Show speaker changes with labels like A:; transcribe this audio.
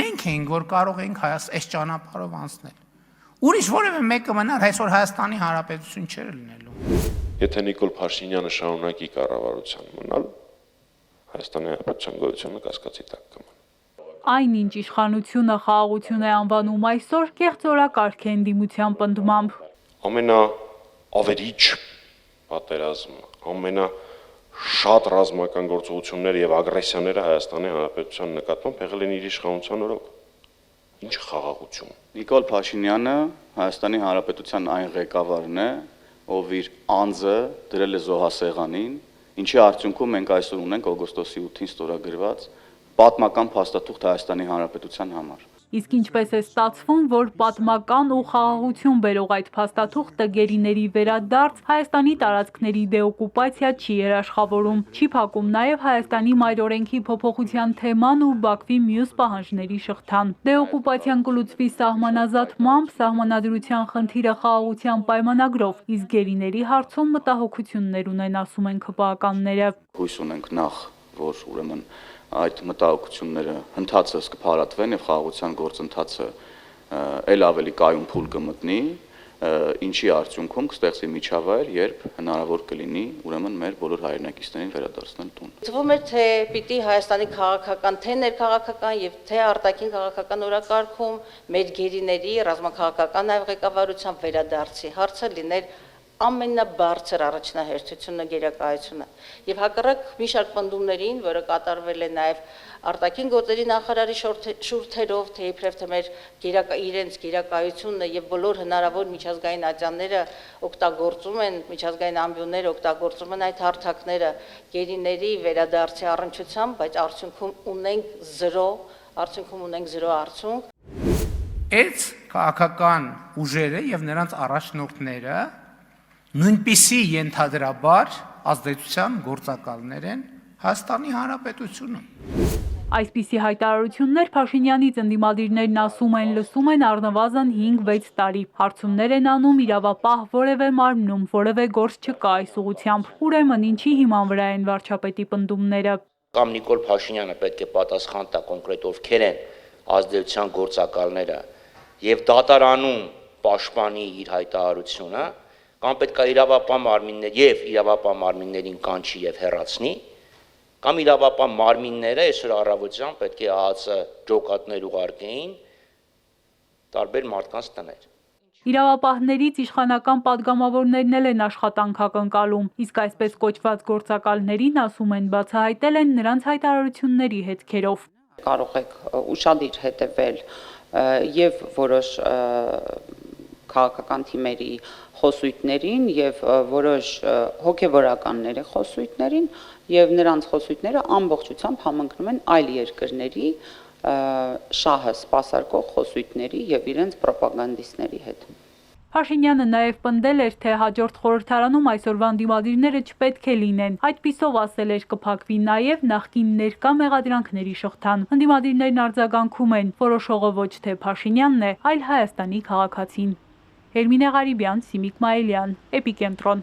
A: մենք էինք, որ կարող էինք այս ճանապարհով անցնել։ Ուրիշ որևէ մեկը մնար, այսօր Հայաստանի Հանրապետություն չէր լինելու։
B: Եթե Նիկոլ Փաշինյանը շարունակի կառավարության մնալ, Հայաստանի Հանրապետության գոյությունը կասկածի տակ կմնա։
C: Այնինչ իշխանությունը խաղաղություն է անվանում այսօր, կեղծորակարգ է ընդդիմության պնդմամբ։
B: Ամենաավերիչ պատերազմ, ամենաշատ ռազմական գործողությունները եւ ագրեսիաները Հայաստանի Հանրապետության նկատմամբ եղել են իր իշխանության օրոք։ Ինչ խաղաղություն։
D: Նիկոլ Փաշինյանը Հայաստանի Հանրապետության այն ղեկավարն է, ով իր անձը դրել է զոհասեղանին, ինչի արդյունքում մենք այսօր ունենք օգոստոսի 8-ին ստորագրված պատմական փաստաթուղթ Հայաստանի Հանրապետության համար։
C: Իսկ ինչպես է ստացվում, որ պատմական ու խաղաղություն բերող այդ փաստաթուղթը գերիների վերադարձ Հայաստանի տարածքների դեօկուպացիա չի երաշխավորում, չի փակում նաև Հայաստանի մայրօրենքի փոփոխության թեման ու Բաքվի մյուս պահանջների շղթան։ Դեօկուպացիան կլուծվի սահմանազատմամբ, սահմանադրության խնդիրը խաղաղության պայմանագրով, իսկ գերիների հարցում մտահոգություններ ունեն, ասում են ՔՊԱ-ականները։
D: Հույս ունենք նախ, որ ուրեմն այդ մտահոգությունները հնդածս կփարատվեն եւ խաղաղության գործընթացը ել ավելի կայուն փուլ կմտնի, ինչի արդյունքում կստեղծվի միջավայր, երբ հնարավոր կլինի ուրեմն մեր բոլոր հայրենակիցներին վերադարձնել տուն։
E: Թվում է, թե պիտի Հայաստանի քաղաքական, թե ներքաղաքական եւ թե արտաքին քաղաքական օրակարգում մեր գերիների ռազմաքաղաքական այլ ղեկավարության վերադարձի հարցը լիներ ամենաբարձր առաջնահերթությունը գերակայությունը եւ հակառակ մի շարք պնդումներին, որը կատարվել է նաեւ արտաքին գործերի նախարարի շուրթերով, թե իբրև թե մեր իրենց գերակայությունը եւ բոլոր հնարավոր միջազգային ատյանները օգտագործում են, միջազգային ամբիոնները օգտագործում են այդ հարթակները գերիների վերադարձի առնչությամբ, բայց արդյունքում ունենք 0 արդյունք։
A: Այդ քաղաքական ուժերը եւ նրանց առաջնորդները նույնպիսի ենթադրաբար ազդեցության գործակալներ են Հայաստանի Հանրապետությունում։
C: Այսպիսի հայտարարություններ Փաշինյանից ընդդիմադիրներն ասում են, լսում են առնվազն 5-6 տարի։ Հարցումներ են անում իրավապահ որևէ մարմնում, որևէ գործ չկա այս ուղղությամբ։ Ուրեմն ինչի հիման վրա են վարչապետի պնդումները։
F: Կամ Նիկոլ Փաշինյանը պետք է պատասխան տա կոնկրետ ովքեր են ազդեցության գործակալները եւ դատարանում պաշտպանի իր հայտարարությունը, կամ պետք է իրավապահ մարմիններին կանչի եւ հեռացնի, կամ իրավապահ մարմինները այսօր առավոտյան պետք է ԱԱՑ ջոկատներ ուղարկեին տարբեր մարդկանց տներ։
C: Իրավապահներից իշխանական падգամավորներն էլ են աշխատանք ակնկալում, իսկ այսպես կոչված գործակալներին, ասում են, բացահայտել են նրանց հայտարարությունների հետքերով։
G: Կարող եք ուշադիր հետևել եւ որոշ քաղաքական թիմերի խոսույթներին եւ որոշ հոգեվորականների խոսույթներին եւ նրանց խոսույթները ամբողջությամբ համընկնում են այլ երկրների շահը սպասարկող խոսույթների եւ իրենց ռոպագանդիստների հետ։
C: Փաշինյանը նաև պնդել էր, թե հաջորդ խորհրդարանում այսօրվա ընդդիմադիրները չպետք է լինեն։ Այդպիսով ասել էր կփակվի նաև նախկին ներկա մեղադրանքների շղթան։ Ընդդիմադիրներն արձագանքում են, որոշողը ոչ թե Փաշինյանն է, այլ Հայաստանի քաղաքացին։ Հերմինե Ղարիբյան, Սիմիկ Մայիլյան, Էպիկենտրոն։